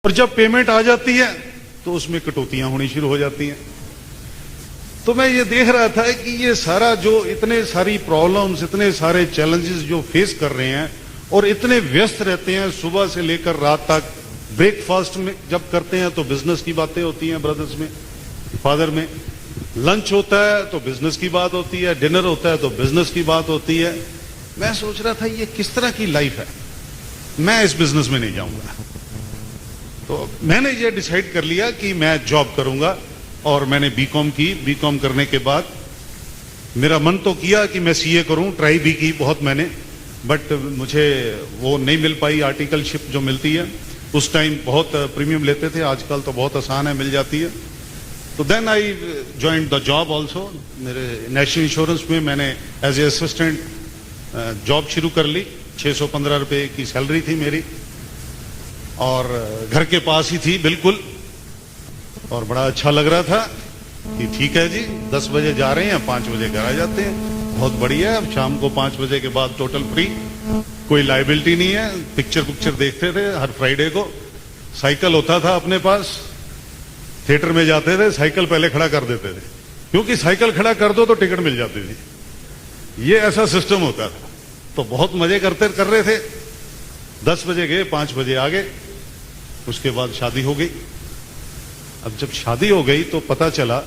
और जब पेमेंट आ जाती है तो उसमें कटौतियां होनी शुरू हो जाती हैं। तो मैं ये देख रहा था कि ये सारा जो इतने सारी प्रॉब्लम्स, इतने सारे चैलेंजेस जो फेस कर रहे हैं और इतने व्यस्त रहते हैं सुबह से लेकर रात तक। ब्रेकफास्ट में जब करते हैं तो बिजनेस की बातें होती हैं ब्रदर्स में, फादर में। लंच होता है तो बिजनेस की बात होती है, डिनर होता है तो बिजनेस की बात होती है। मैं सोच रहा था ये किस तरह की लाइफ है, मैं इस बिजनेस में नहीं जाऊंगा। तो मैंने ये डिसाइड कर लिया कि मैं जॉब करूंगा और मैंने बीकॉम की। बीकॉम करने के बाद मेरा मन तो किया कि मैं सीए करूं, ट्राई भी की बहुत मैंने, बट मुझे वो नहीं मिल पाई आर्टिकलशिप जो मिलती है। उस टाइम बहुत प्रीमियम लेते थे, आजकल तो बहुत आसान है, मिल जाती है। तो then I joined the job also. मेरे नेशनल इंश्योरेंस में मैंने एज ए असिस्टेंट जॉब शुरू कर ली। 615 रुपए की सैलरी थी मेरी और घर के पास ही थी बिल्कुल, और बड़ा अच्छा लग रहा था कि ठीक है जी, 10 बजे जा रहे हैं, 5 बजे घर आ जाते हैं, बहुत बढ़िया है। अब शाम को 5 बजे के बाद टोटल फ्री, कोई लाइबिलिटी नहीं है। पिक्चर देखते थे हर फ्राइडे को। साइकिल होता था अपने पास, थिएटर में जाते थे, साइकिल पहले खड़ा कर देते थे, क्योंकि साइकिल खड़ा कर दो तो टिकट मिल जाती थी। ये ऐसा सिस्टम होता था। तो बहुत मजे कर रहे थे। 10 बजे गए, 5 बजे आ गए। उसके बाद शादी हो गई। अब जब शादी हो गई तो पता चला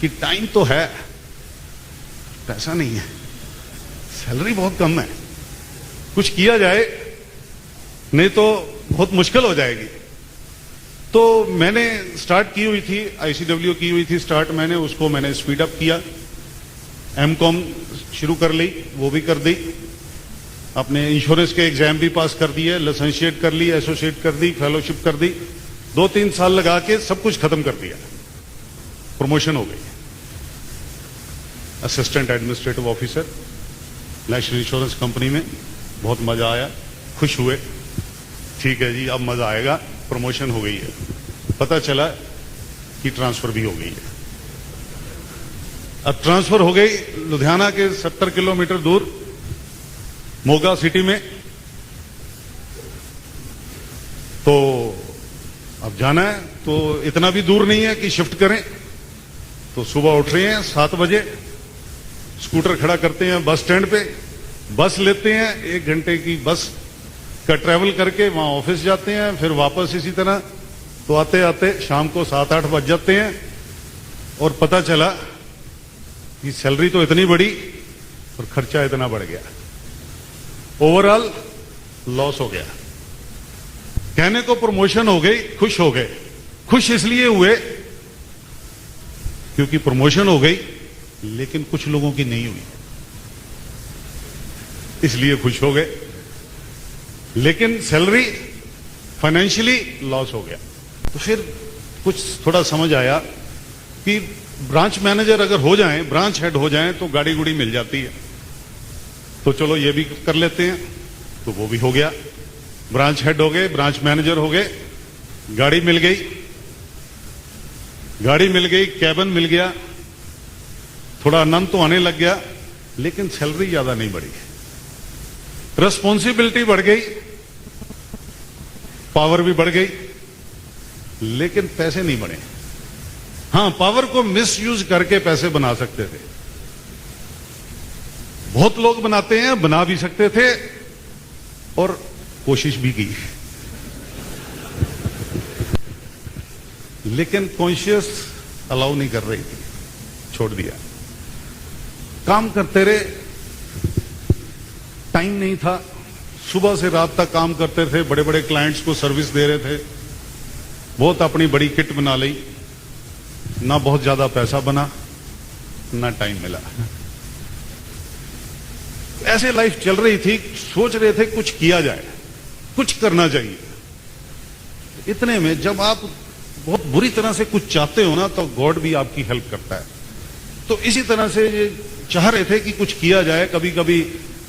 कि टाइम तो है, पैसा नहीं है, सैलरी बहुत कम है, कुछ किया जाए नहीं तो बहुत मुश्किल हो जाएगी। तो मैंने स्टार्ट की हुई थी, आईसीडब्ल्यू की हुई थी स्टार्ट, मैंने स्पीड अप किया। एमकॉम शुरू कर ली, वो भी कर दी। अपने इंश्योरेंस के एग्जाम भी पास कर दिए, लाइसेंशिएट कर ली, एसोसिएट कर दी, फेलोशिप कर दी। 2-3 साल लगा के सब कुछ खत्म कर दिया। प्रमोशन हो गई, assistant administrative officer national insurance company में। बहुत मजा आया, खुश हुए, ठीक है जी अब मजा आएगा। प्रमोशन हो गई है। पता चला कि ट्रांसफर भी हो गई है। अब ट्रांसफर हो गई लुधियाना के 70 किलोमीटर दूर मोगा सिटी में। तो अब जाना है तो इतना भी दूर नहीं है कि शिफ्ट करें। तो सुबह उठ रहे हैं 7 बजे, स्कूटर खड़ा करते हैं बस स्टैंड पे, बस लेते हैं, 1 घंटे की बस का ट्रैवल करके वहां ऑफिस जाते हैं, फिर वापस इसी तरह। तो आते आते शाम को 7-8 बज जाते हैं। और पता चला कि सैलरी तो इतनी बढ़ी और खर्चा इतना बढ़ गया, ओवरऑल लॉस हो गया। कहने को प्रमोशन हो गई, खुश हो गए। खुश इसलिए हुए क्योंकि प्रमोशन हो गई, लेकिन कुछ लोगों की नहीं हुई, इसलिए खुश हो गए। लेकिन सैलरी फाइनेंशियली लॉस हो गया। तो फिर कुछ थोड़ा समझ आया कि ब्रांच मैनेजर अगर हो जाएं, ब्रांच हेड हो जाएं, तो गाड़ी गुड़ी मिल जाती है। तो चलो ये भी कर लेते हैं। तो वो भी हो गया, ब्रांच हेड हो गए, ब्रांच मैनेजर हो गए, गाड़ी मिल गई, कैबिन मिल गया, थोड़ा आनंद तो आने लग गया, लेकिन सैलरी ज्यादा नहीं बढ़ी। रिस्पॉन्सिबिलिटी बढ़ गई, पावर भी बढ़ गई, लेकिन पैसे नहीं बढ़े। हां, पावर को मिस यूज करके पैसे बना सकते थे, बहुत लोग बनाते हैं, बना भी सकते थे और कोशिश भी की, लेकिन कॉन्शियस अलाउ नहीं कर रही थी, छोड़ दिया। काम करते रहे, टाइम नहीं था, सुबह से रात तक काम करते थे, बड़े बड़े क्लाइंट्स को सर्विस दे रहे थे, बहुत अपनी बड़ी किट बना ली, ना बहुत ज्यादा पैसा बना, ना टाइम मिला। ऐसे लाइफ चल रही थी। सोच रहे थे कुछ किया जाए, कुछ करना चाहिए। इतने में जब आप बहुत बुरी तरह से कुछ चाहते हो ना, तो गॉड भी आपकी हेल्प करता है। तो इसी तरह से ये चाह रहे थे कि कुछ किया जाए। कभी कभी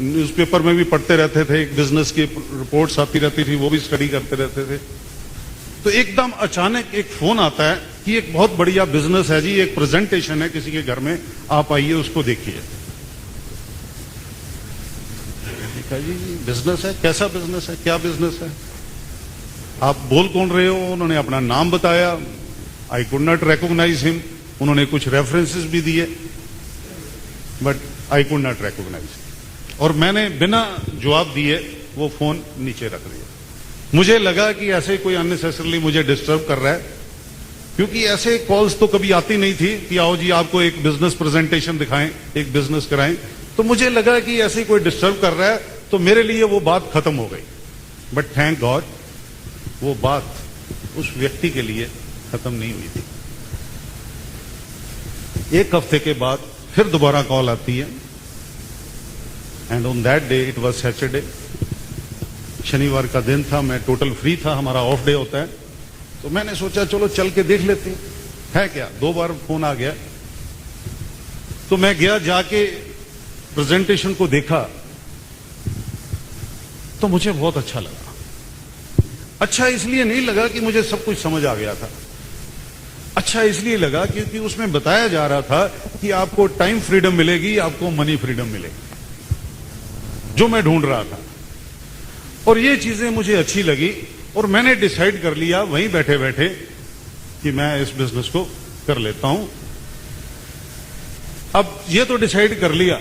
न्यूज़पेपर में भी पढ़ते रहते थे, बिजनेस की रिपोर्ट्स आती रहती थी, वो भी स्टडी करते रहते थे। तो एकदम अचानक एक फोन आता है कि एक बहुत बढ़िया बिजनेस है जी, एक प्रेजेंटेशन है किसी के घर में, आप आइए उसको देखिए। जी बिजनेस है, कैसा बिजनेस है, क्या बिजनेस है? आप बोल कौन रहे हो? उन्होंने अपना नाम बताया। I could not recognise him. उन्होंने कुछ रेफरेंसेस भी दिए, but I could not recognise. और मैंने बिना जवाब दिए वो फोन नीचे रख दिया। मुझे लगा कि ऐसे कोई अननेसेसरली मुझे डिस्टर्ब कर रहा है, क्योंकि ऐसे कॉल्स तो कभी आती नहीं थी कि आओ जी आपको एक बिजनेस प्रेजेंटेशन दिखाएं, एक बिजनेस कराएं। तो मुझे लगा कि ऐसे कोई डिस्टर्ब कर रहा है, तो मेरे लिए वो बात खत्म हो गई। बट थैंक गॉड वो बात उस व्यक्ति के लिए खत्म नहीं हुई थी। एक हफ्ते के बाद फिर दोबारा कॉल आती है, and on that day it was Saturday, शनिवार का दिन था, मैं टोटल फ्री था, हमारा ऑफ डे होता है। तो मैंने सोचा चलो चल के देख लेते हैं क्या। 2 बार फोन आ गया, तो मैं गया, जाके प्रेजेंटेशन को देखा, तो मुझे बहुत अच्छा लगा। अच्छा इसलिए नहीं लगा कि मुझे सब कुछ समझ आ गया था, अच्छा इसलिए लगा क्योंकि उसमें बताया जा रहा था कि आपको टाइम फ्रीडम मिलेगी, आपको मनी फ्रीडम मिलेगी, जो मैं ढूंढ रहा था। और ये चीजें मुझे अच्छी लगी, और मैंने डिसाइड कर लिया वहीं बैठे बैठे कि मैं इस बिजनेस को कर लेता हूं। अब ये तो डिसाइड कर लिया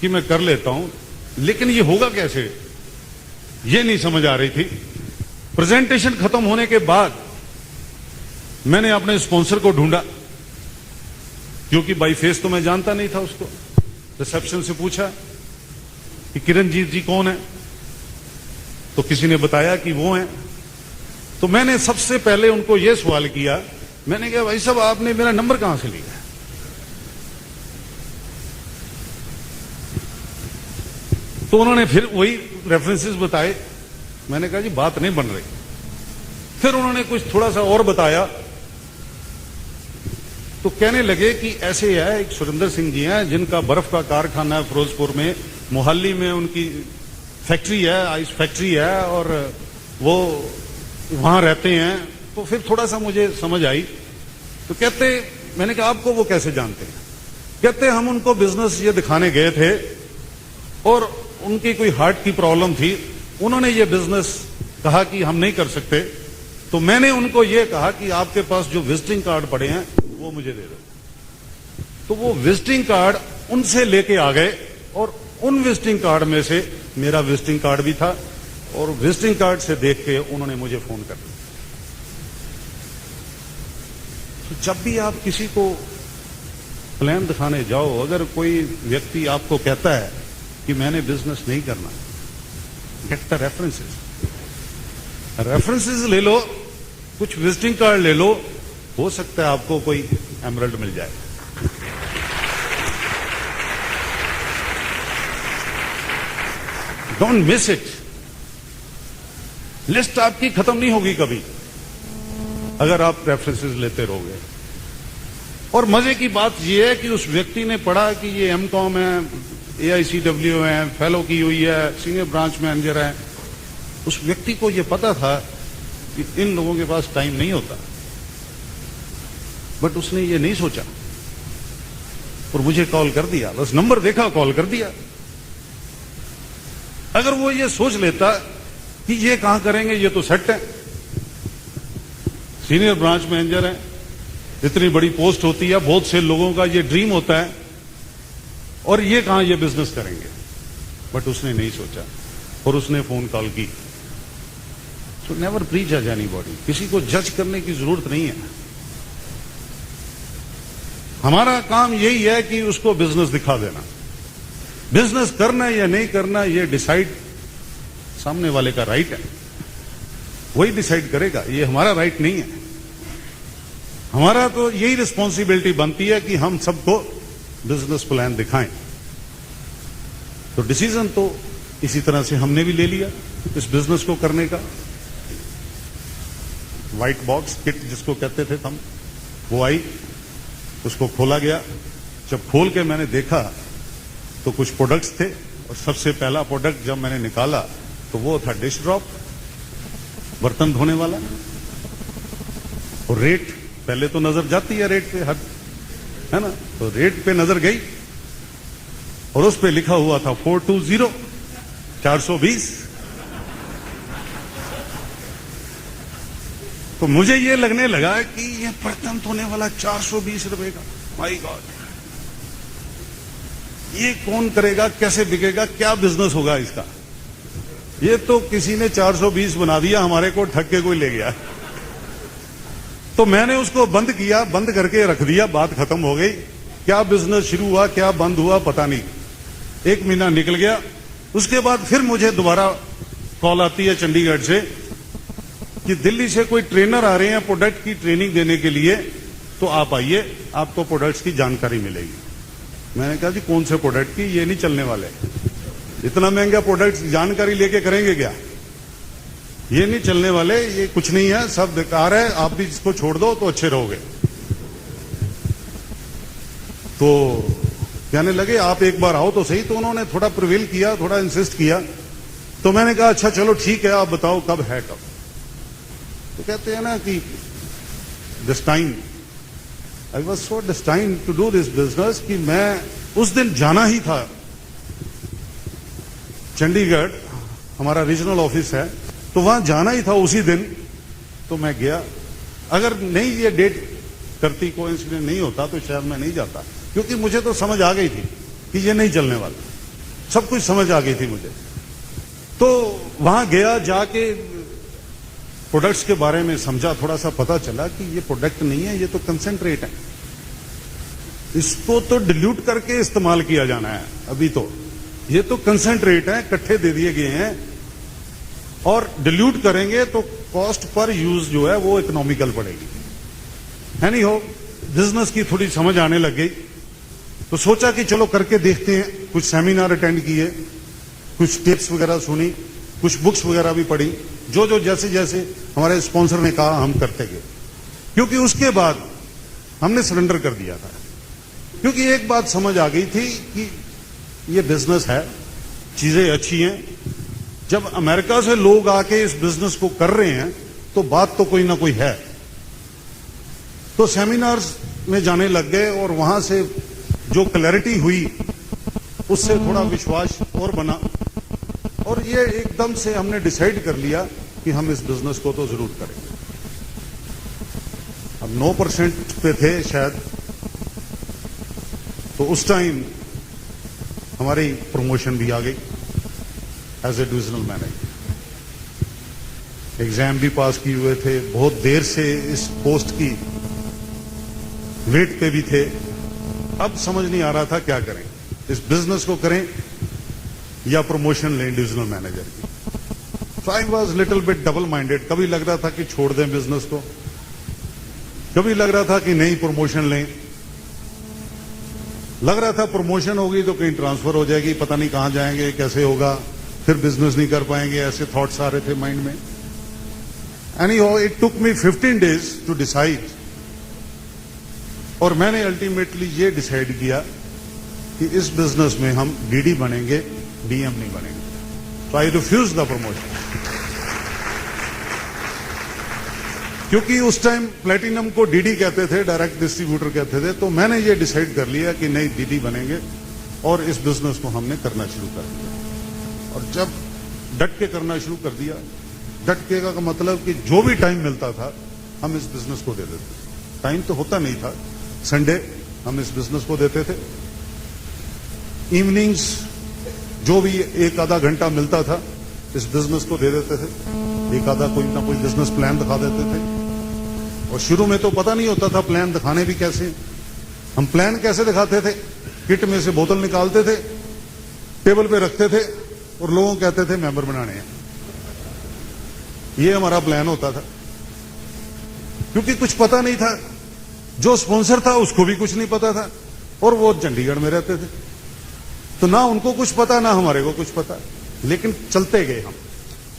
कि मैं कर लेता हूं, लेकिन ये होगा कैसे, ये नहीं समझ आ रही थी। प्रेजेंटेशन खत्म होने के बाद मैंने अपने स्पॉन्सर को ढूंढा, क्योंकि बाई फेस तो मैं जानता नहीं था उसको। रिसेप्शन से पूछा कि किरणजीत जी कौन है, तो किसी ने बताया कि वो हैं। तो मैंने सबसे पहले उनको यह सवाल किया, मैंने कहा भाई साहब आपने मेरा नंबर कहां से लिया? तो उन्होंने फिर वही रेफरेंसेस बताए। मैंने कहा जी बात नहीं बन रही। फिर उन्होंने कुछ थोड़ा सा और बताया, तो कहने लगे कि ऐसे है, एक सुरेंद्र सिंह जी हैं जिनका बर्फ का कारखाना है फिरोजपुर में, मोहाली में उनकी फैक्ट्री है, आइस फैक्ट्री है, और वो वहां रहते हैं। तो फिर थोड़ा सा मुझे समझ आई। तो कहते, मैंने कहा आपको वो कैसे जानते हैं? कहते हम उनको बिजनेस ये दिखाने गए थे, और उनकी कोई हार्ट की प्रॉब्लम थी, उन्होंने ये बिजनेस कहा कि हम नहीं कर सकते। तो मैंने उनको ये कहा कि आपके पास जो विजिटिंग कार्ड पड़े हैं वो मुझे दे दो। तो वो विजिटिंग कार्ड उनसे लेके आ गए, और उन विजिटिंग कार्ड में से मेरा विजिटिंग कार्ड भी था, और विजिटिंग कार्ड से देख के उन्होंने मुझे फोन कर दिया। तो जब भी आप किसी को प्लान दिखाने जाओ, अगर कोई व्यक्ति आपको कहता है कि मैंने बिजनेस नहीं करना, गेट द रेफरेंसेस। रेफरेंसेस ले लो, कुछ विजिटिंग कार्ड ले लो, हो सकता है आपको कोई एमरल्ड मिल जाए। Don't miss it. लिस्ट आपकी खत्म नहीं होगी कभी अगर आप रेफरेंसेस लेते रहोगे। और मजे की बात यह है कि उस व्यक्ति ने पढ़ा कि ये एमकॉम है, AICW है, फेलो की हुई है, सीनियर ब्रांच मैनेजर है। उस व्यक्ति को यह पता था कि इन लोगों के पास टाइम नहीं होता, बट उसने ये नहीं सोचा और मुझे कॉल कर दिया। बस नंबर देखा, कॉल कर दिया। अगर वो ये सोच लेता कि ये कहां करेंगे, ये तो सेट है, सीनियर ब्रांच मैनेजर है, इतनी बड़ी पोस्ट होती है, बहुत से लोगों का ये ड्रीम होता है, और ये कहां ये बिजनेस करेंगे। बट उसने नहीं सोचा, और उसने फोन कॉल की। So never prejudge anybody. किसी को जज करने की जरूरत नहीं है। हमारा काम यही है कि उसको बिजनेस दिखा देना। बिजनेस करना या नहीं करना ये डिसाइड सामने वाले का राइट है, वही डिसाइड करेगा, ये हमारा राइट नहीं है। हमारा तो यही रिस्पॉन्सिबिलिटी बनती है कि हम सबको बिजनेस प्लान दिखाएं। तो डिसीजन तो इसी तरह से हमने भी ले लिया इस बिजनेस को करने का। व्हाइट बॉक्स किट जिसको कहते थे हम, वो आई, उसको खोला गया। जब खोल के मैंने देखा तो कुछ प्रोडक्ट्स थे, और सबसे पहला प्रोडक्ट जब मैंने निकाला तो वो था डिश ड्रॉप, बर्तन धोने वाला। और रेट पहले तो नजर जाती है रेट पे, हर है ना, तो रेट पे नजर गई, और उस पे लिखा हुआ था 420, 420। तो मुझे ये लगने लगा कि ये बर्तन धोने वाला 420 रुपए का, माय गॉड, ये कौन करेगा, कैसे बिकेगा, क्या बिजनेस होगा इसका। ये तो किसी ने 420 बना दिया, हमारे को ठग के कोई ले गया। तो मैंने उसको बंद किया, बंद करके रख दिया, बात खत्म हो गई। क्या बिजनेस शुरू हुआ, क्या बंद हुआ, पता नहीं। 1 महीना निकल गया। उसके बाद फिर मुझे दोबारा कॉल आती है चंडीगढ़ से कि दिल्ली से कोई ट्रेनर आ रहे हैं प्रोडक्ट की ट्रेनिंग देने के लिए, तो आप आइए, आपको प्रोडक्ट्स की जानकारी मिलेगी। मैंने कहा जी कौन से प्रोडक्ट की, ये नहीं चलने वाले, इतना महंगा प्रोडक्ट जानकारी लेके करेंगे क्या, ये नहीं चलने वाले, ये कुछ नहीं है, सब बेकार है, आप भी इसको छोड़ दो तो अच्छे रहोगे। तो कहने लगे आप एक बार आओ तो सही। तो उन्होंने थोड़ा प्रिवेल किया, थोड़ा इंसिस्ट किया। तो मैंने कहा अच्छा चलो ठीक है, आप बताओ कब है कब। तो कहते हैं ना कि destined, I was so destined to do this business कि मैं उस दिन जाना ही था चंडीगढ़, हमारा रीजनल ऑफिस है, तो वहां जाना ही था उसी दिन। तो मैं गया। अगर नहीं ये डेट करती, कोइंसिडेंस नहीं होता तो शायद मैं नहीं जाता, क्योंकि मुझे तो समझ आ गई थी कि ये नहीं चलने वाला, सब कुछ समझ आ गई थी मुझे। तो वहां गया, जाके प्रोडक्ट्स के बारे में समझा, थोड़ा सा पता चला कि ये प्रोडक्ट नहीं है, ये तो कंसेंट्रेट है, इसको तो डिल्यूट करके इस्तेमाल किया जाना है। अभी तो ये तो कंसेंट्रेट है, इकट्ठे दे दिए गए हैं, और डिल्यूट करेंगे तो कॉस्ट पर यूज जो है वो इकोनॉमिकल पड़ेगी। एनी हो, बिजनेस की थोड़ी समझ आने लग गई। तो सोचा कि चलो करके देखते हैं। कुछ सेमिनार अटेंड किए, कुछ टिप्स वगैरह सुनी, कुछ बुक्स वगैरह भी पढ़ी, जो जो जैसे जैसे हमारे स्पॉन्सर ने कहा हम करते गए। क्योंकि उसके बाद हमने सरेंडर कर दिया था, क्योंकि एक बात समझ आ गई थी कि ये बिजनेस है, चीजें अच्छी हैं। जब अमेरिका से लोग आके इस बिजनेस को कर रहे हैं तो बात तो कोई ना कोई है। तो सेमिनार्स में जाने लग गए, और वहां से जो क्लैरिटी हुई उससे थोड़ा विश्वास और बना, और ये एकदम से हमने डिसाइड कर लिया कि हम इस बिजनेस को तो जरूर करेंगे। अब 9% पे थे शायद, तो उस टाइम हमारी प्रमोशन भी आ गई as a divisional manager. Exam भी पास किए हुए थे, बहुत देर से इस पोस्ट की वेट पे भी थे। अब समझ नहीं आ रहा था क्या करें, इस बिजनेस को करें या प्रमोशन लें डिविजनल मैनेजर की। So I was little bit double minded. कभी लग रहा था कि छोड़ दें बिजनेस को, कभी लग रहा था कि नहीं प्रमोशन लें। लग रहा था प्रमोशन होगी तो कहीं ट्रांसफर हो जाएगी, पता नहीं कहां जाएंगे, कैसे होगा, फिर बिजनेस नहीं कर पाएंगे, ऐसे थॉट्स आ रहे थे माइंड में। Anyhow it took me 15 days to decide, और मैंने अल्टीमेटली ये डिसाइड किया कि इस बिजनेस में हम डीडी बनेंगे, डीएम नहीं बनेंगे। तो आई रिफ्यूज द प्रमोशन, क्योंकि उस टाइम प्लेटिनम को डीडी कहते थे, डायरेक्ट डिस्ट्रीब्यूटर कहते थे। तो मैंने ये डिसाइड कर लिया कि नहीं, डीडी बनेंगे, और इस बिजनेस को हमने करना शुरू कर दिया। और जब डट के करना शुरू कर दिया, डट के का मतलब कि जो भी टाइम मिलता था हम इस बिजनेस को दे देते। टाइम तो होता नहीं था, संडे हम इस बिजनेस को देते थे। इवनिंग्स जो भी एक आधा घंटा मिलता था इस बिजनेस को दे देते थे। एक आधा कोई ना कोई बिजनेस प्लान दिखा देते थे। और शुरू में तो पता नहीं होता था प्लान दिखाने भी कैसे। हम प्लान कैसे दिखाते थे, किट में से बोतल निकालते थे, टेबल पे रखते थे, और लोगों को कहते थे मेंबर बनाने हैं। ये हमारा प्लान होता था, क्योंकि कुछ पता नहीं था। जो स्पॉन्सर था उसको भी कुछ नहीं पता था, और वो चंडीगढ़ में रहते थे, तो ना उनको कुछ पता ना हमारे को कुछ पता। लेकिन चलते गए, हम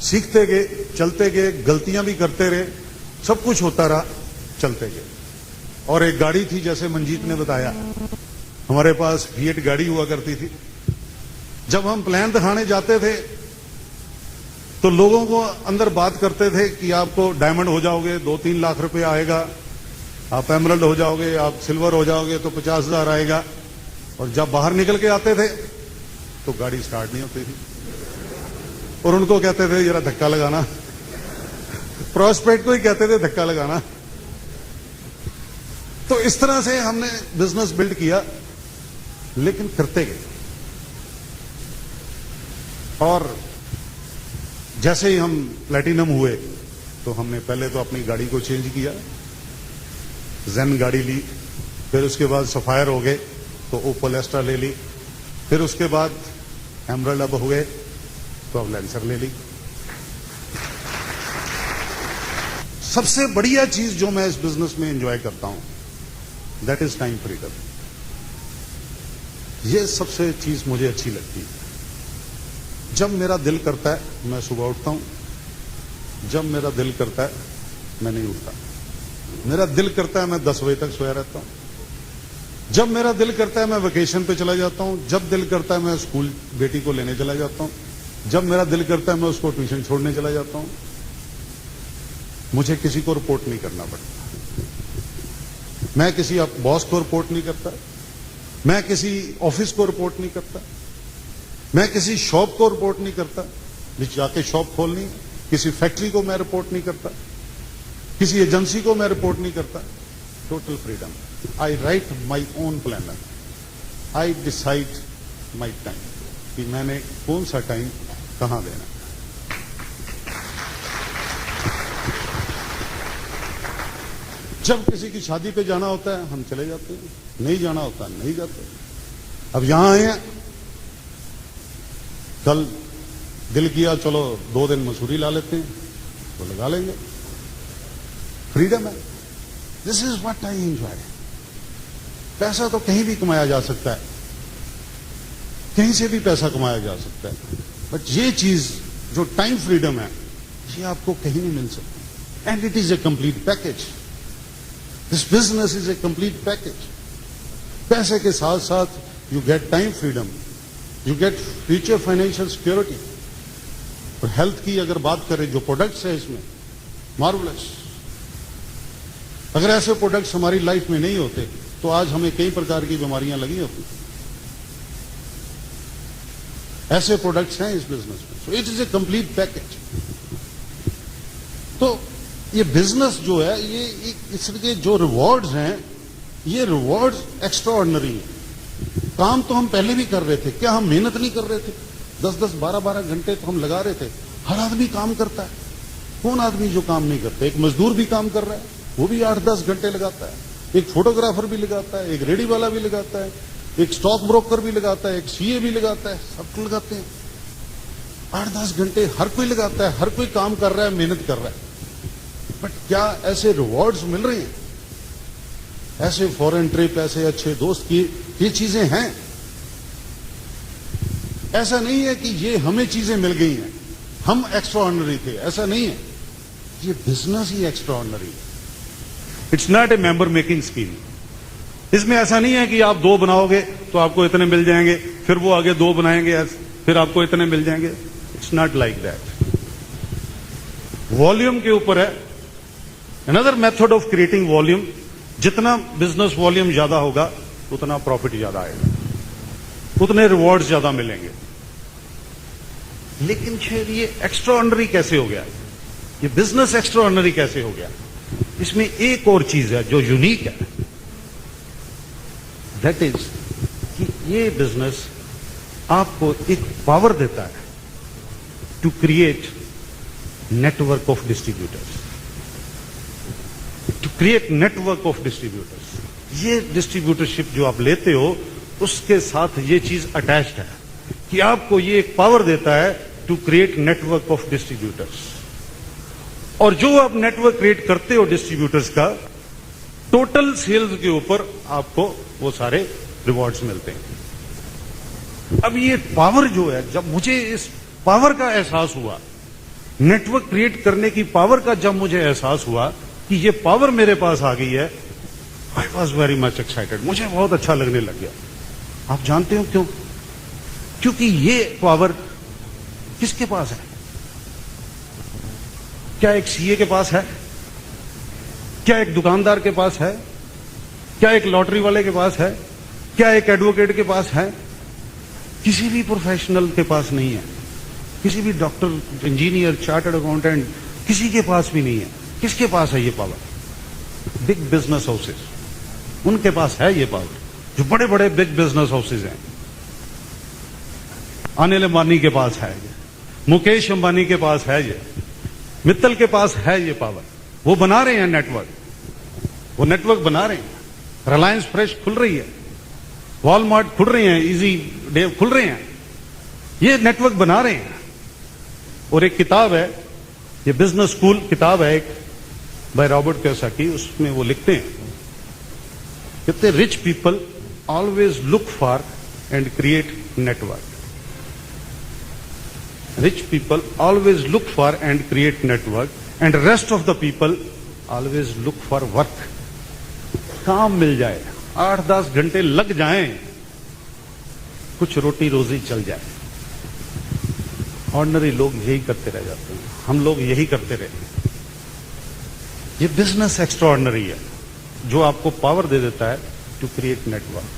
सीखते गए, चलते गए, गलतियां भी करते रहे, सब कुछ होता रहा, चलते गए। और एक गाड़ी थी, जैसे मंजीत ने बताया, हमारे पास फिएट गाड़ी हुआ करती थी। जब हम प्लान दिखाने जाते थे तो लोगों को अंदर बात करते थे कि आपको डायमंड हो जाओगे 2-3 लाख रुपए आएगा, आप एमरल्ड हो जाओगे, आप सिल्वर हो जाओगे तो 50,000 आएगा। और जब बाहर निकल के आते थे तो गाड़ी स्टार्ट नहीं होती थी, और उनको कहते थे जरा धक्का लगाना, प्रॉस्पेक्ट को ही कहते थे धक्का लगाना। तो इस तरह से हमने बिजनेस बिल्ड किया, लेकिन करते गए। और जैसे ही हम प्लैटिनम हुए तो हमने पहले तो अपनी गाड़ी को चेंज किया, जेन गाड़ी ली, फिर उसके बाद सफायर हो गए तो ओपल एस्ट्रा ले ली, फिर उसके बाद एमराल्ड अब हो गए तो अब लैंसर ले ली। सबसे बढ़िया चीज जो मैं इस बिजनेस में एंजॉय करता हूं दैट इज टाइम फ्रीडम। ये सबसे चीज मुझे अच्छी लगती है। जब मेरा दिल करता है मैं सुबह उठता हूं, जब मेरा दिल करता है मैं नहीं उठता। मेरा दिल करता है मैं 10 बजे तक सोया रहता हूं, जब मेरा दिल करता है मैं वेकेशन पे चला जाता हूं, जब दिल करता है मैं स्कूल बेटी को लेने चला जाता हूं, जब मेरा दिल करता है मैं उसको ट्यूशन छोड़ने चला जाता हूं। मुझे किसी को रिपोर्ट नहीं करना पड़ता, मैं किसी बॉस को रिपोर्ट नहीं करता, मैं किसी ऑफिस को रिपोर्ट नहीं करता, मैं किसी शॉप को रिपोर्ट नहीं करता, जाके शॉप खोलनी, किसी फैक्ट्री को मैं रिपोर्ट नहीं करता, किसी एजेंसी को मैं रिपोर्ट नहीं करता। Total freedom. I write my own planner, I decide my time कि मैंने कौन सा टाइम कहां देना। जब किसी की शादी पे जाना होता है हम चले जाते हैं, नहीं जाना होता नहीं जाते। अब यहां आए हैं, कल दिल किया चलो 2 दिन मसूरी ला लेते हैं तो लगा लेंगे। फ्रीडम है। This is what I enjoy. पैसा तो कहीं भी कमाया जा सकता है, कहीं से भी पैसा कमाया जा सकता है, बट ये चीज जो टाइम फ्रीडम है ये आपको कहीं नहीं मिल सकती। And it is a complete package. This business is a complete package. पैसे के साथ साथ you get time freedom, you get future financial security. और हेल्थ की अगर बात करें, जो प्रोडक्ट्स है इसमें मार्वलस। अगर ऐसे प्रोडक्ट्स हमारी लाइफ में नहीं होते तो आज हमें कई प्रकार की बीमारियां लगी होती। ऐसे प्रोडक्ट्स हैं इस बिजनेस में। So it is a complete package. तो ये बिजनेस जो है ये इसके जो रिवॉर्ड्स हैं ये रिवॉर्ड्स एक्स्ट्रा ऑर्डिनरी हैं। काम तो हम पहले भी कर रहे थे, क्या हम मेहनत नहीं कर रहे थे? 10-10, 12-12 घंटे तो हम लगा रहे थे। हर आदमी काम करता है, कौन आदमी जो काम नहीं करता? एक मजदूर भी काम कर रहा है, वो भी 8-10 घंटे लगाता है। एक फोटोग्राफर भी लगाता है, एक रेडी वाला भी लगाता है, एक स्टॉक ब्रोकर भी लगाता है, एक सीए भी लगाता है, सब लगाते हैं। 8-10 घंटे हर कोई लगाता है, हर कोई काम कर रहा है, मेहनत कर रहा है। बट क्या ऐसे रिवॉर्ड्स मिल रहे हैं? ऐसे फॉरेन ट्रिप, ऐसे अच्छे दोस्त की ये चीजें हैं? ऐसा नहीं है कि ये हमें चीजें मिल गई हैं, हम एक्स्ट्रा ऑर्डिनरी थे, ऐसा नहीं है। ये बिजनेस ही एक्स्ट्रा ऑर्डिनरी है। It's not a member making scheme. इसमें ऐसा नहीं है कि आप 2 बनाओगे तो आपको इतने मिल जाएंगे, फिर वो आगे 2 बनाएंगे फिर आपको इतने मिल जाएंगे। It's not like that. Volume के ऊपर है। Another method of creating volume. जितना बिजनेस वॉल्यूम ज्यादा होगा उतना प्रॉफिट ज्यादा आएगा, उतने रिवॉर्ड्स ज्यादा मिलेंगे। लेकिन फिर ये एक्स्ट्रा ऑर्डिनरी कैसे हो गया? ये बिजनेस एक्स्ट्रा ऑर्डिनरी कैसे हो गया? इसमें एक और चीज है जो यूनिक है, दैट इज कि ये बिजनेस आपको एक पावर देता है to create network of distributors, to create network of distributors. ये डिस्ट्रीब्यूटरशिप जो आप लेते हो उसके साथ ये चीज अटैच्ड है कि आपको ये एक पावर देता है to create network of distributors. और जो आप नेटवर्क क्रिएट करते हो डिस्ट्रीब्यूटर्स का, टोटल सेल्स के ऊपर आपको वो सारे रिवॉर्ड्स मिलते हैं। अब ये पावर जो है, जब मुझे इस पावर का एहसास हुआ, नेटवर्क क्रिएट करने की पावर का जब मुझे एहसास हुआ कि ये पावर मेरे पास आ गई है, I was very much excited. मुझे बहुत अच्छा लगने लग गया। आप जानते हो क्यों? क्योंकि ये पावर किसके पास है? क्या एक सीए के पास है? क्या एक दुकानदार के पास है? क्या एक लॉटरी वाले के पास है? क्या एक एडवोकेट के पास है? किसी भी प्रोफेशनल के पास नहीं है। किसी भी डॉक्टर, इंजीनियर, चार्टर्ड अकाउंटेंट, किसी के पास भी नहीं है। किसके पास है ये पावर? बिग बिजनेस हाउसेस, उनके पास है ये पावर। जो बड़े बड़े बिग बिजनेस हाउसेस हैं, अनिल अंबानी के पास है ये, मुकेश अंबानी के पास है ये, मित्तल के पास है ये पावर। वो बना रहे हैं नेटवर्क, वो नेटवर्क बना रहे हैं। रिलायंस फ्रेश खुल रही है, वॉलमार्ट खुल रहे हैं, इजी डे खुल रहे हैं, ये नेटवर्क बना रहे हैं। और एक किताब है, ये बिजनेस स्कूल किताब है एक बाय रॉबर्ट कियोसाकी, उसमें वो लिखते हैं, कहते rich people always look for and create network. Rich people always look for and create network and rest of the people always look for work. काम मिल जाए, 8-10 घंटे लग जाएं, कुछ रोटी रोजी चल जाए। ऑर्डिनरी लोग यही करते रह जाते हैं, हम लोग यही करते रहे। ये बिजनेस एक्स्ट्राऑर्डिनरी है जो आपको पावर दे देता है टू क्रिएट नेटवर्क।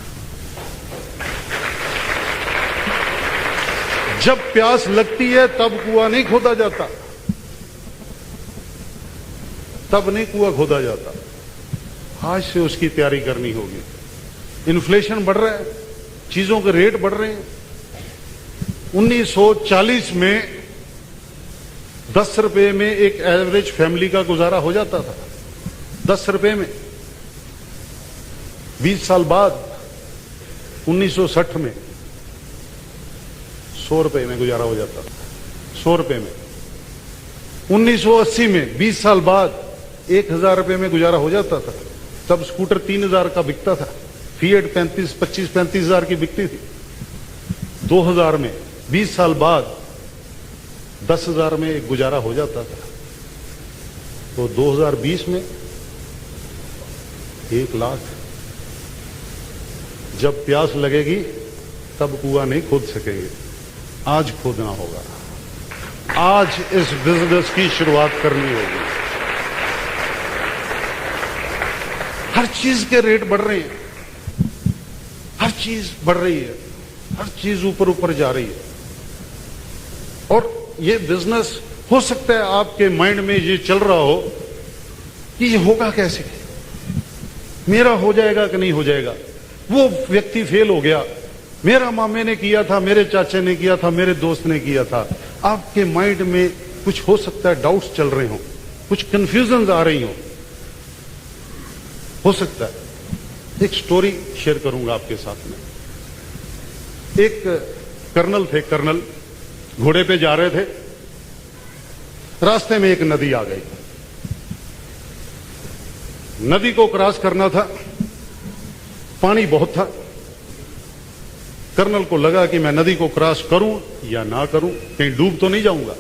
जब प्यास लगती है तब कुआं नहीं खोदा जाता, तब नहीं कुआं खोदा जाता। आज से उसकी तैयारी करनी होगी। इन्फ्लेशन बढ़ रहा है, चीजों के रेट बढ़ रहे हैं। 1940 में 10 रुपए में एक एवरेज फैमिली का गुजारा हो जाता था, 10 रुपए में। 20 साल बाद 1960 में 100 रुपए में गुजारा हो जाता था, 100 रुपए में। 1980 में 20 साल बाद 1000 रुपए में गुजारा हो जाता था। तब स्कूटर 3000 का बिकता था, फिएट 25-35 हजार की बिकती थी। 2000 में 20 साल बाद 10,000 में गुजारा हो जाता था। तो 2020 में 1 लाख। जब प्यास लगेगी तब कुआं नहीं खोद सकेंगे, आज खोदना होगा। आज इस बिजनेस की शुरुआत करनी होगी। हर चीज के रेट बढ़ रहे हैं, हर चीज बढ़ रही है, हर चीज ऊपर ऊपर जा रही है। और ये बिजनेस, हो सकता है आपके माइंड में ये चल रहा हो कि ये होगा कैसे, मेरा हो जाएगा कि नहीं हो जाएगा। वो व्यक्ति फेल हो गया, मेरा मामे ने किया था, मेरे चाचे ने किया था, मेरे दोस्त ने किया था। आपके माइंड में कुछ हो सकता है डाउट्स चल रहे हो, कुछ कंफ्यूजन आ रही हो सकता है। एक स्टोरी शेयर करूंगा आपके साथ में। एक कर्नल थे, कर्नल घोड़े पे जा रहे थे, रास्ते में एक नदी आ गई। नदी को क्रॉस करना था, पानी बहुत था। कर्नल को लगा कि मैं नदी को क्रॉस करूं या ना करूं, कहीं डूब तो नहीं जाऊंगा,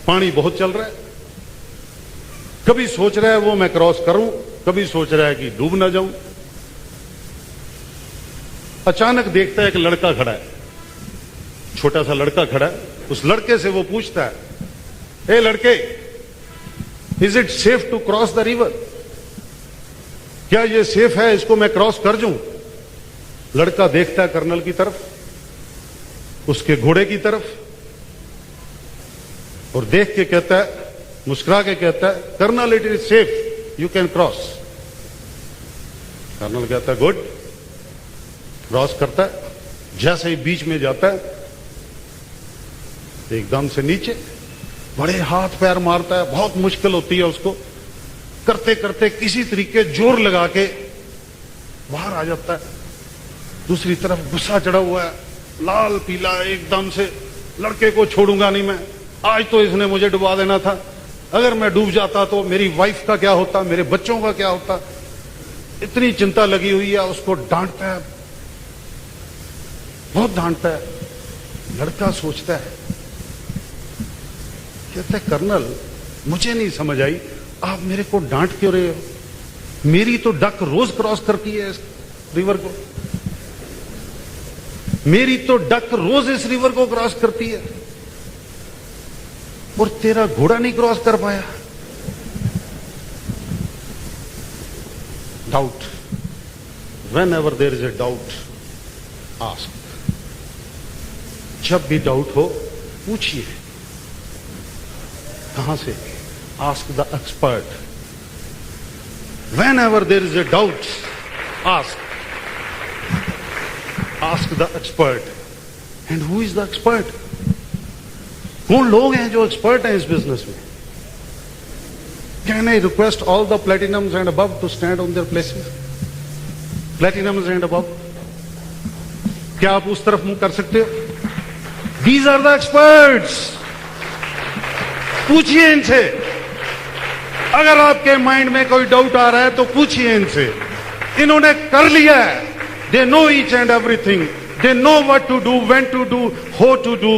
पानी बहुत चल रहा है। कभी सोच रहा है वो मैं क्रॉस करूं, कभी सोच रहा है कि डूब ना जाऊं। अचानक देखता है एक लड़का खड़ा है, छोटा सा लड़का खड़ा है। उस लड़के से वो पूछता है, ए लड़के, is it safe to cross the river? क्या ये सेफ है, इसको मैं क्रॉस कर दूं? लड़का देखता है कर्नल की तरफ, उसके घोड़े की तरफ, और देख के कहता है, मुस्कुरा के कहता है, colonel it is safe, you can cross. Colonel कहता है गुड, क्रॉस करता है। जैसे ही बीच में जाता है, एकदम से नीचे बड़े हाथ पैर मारता है, बहुत मुश्किल होती है उसको। करते करते किसी तरीके जोर लगा के बाहर आ जाता है। दूसरी तरफ गुस्सा चढ़ा हुआ है, लाल पीला एकदम से। लड़के को छोड़ूंगा नहीं मैं, आज तो इसने मुझे डुबा देना था। अगर मैं डूब जाता तो मेरी वाइफ का क्या होता, मेरे बच्चों का क्या होता। इतनी चिंता लगी हुई है। उसको डांटता है, बहुत डांटता है। लड़का सोचता है, कहता है कर्नल, मुझे नहीं समझ आई, आप मेरे को डांट क्यों रहे हो? मेरी तो डक रोज क्रॉस करती है इस रिवर को, मेरी तो डक रोज इस रिवर को क्रॉस करती है, और तेरा घोड़ा नहीं क्रॉस कर पाया। Doubt, when ever there is a doubt ask. जब भी डाउट हो पूछिए। कहां से? Ask the expert. Whenever there is a doubt, ask the expert. And who is the expert? कौन लोग हैं जो एक्सपर्ट हैं इस बिजनेस में? Can I request all the platinums and above to stand on their places? Platinums and above. क्या आप उस तरफ मुंह कर सकते हो? These are the experts. पूछिए इनसे. अगर आपके माइंड में कोई डाउट आ रहा है तो पूछिए इनसे. इन्होंने कर लिया है. They know each and everything. They know what to do, when to do, how to do,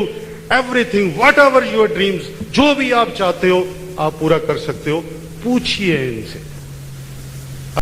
everything. Whatever your dreams, जो भी आप चाहते हो आप पूरा कर सकते हो. पूछिए इनसे.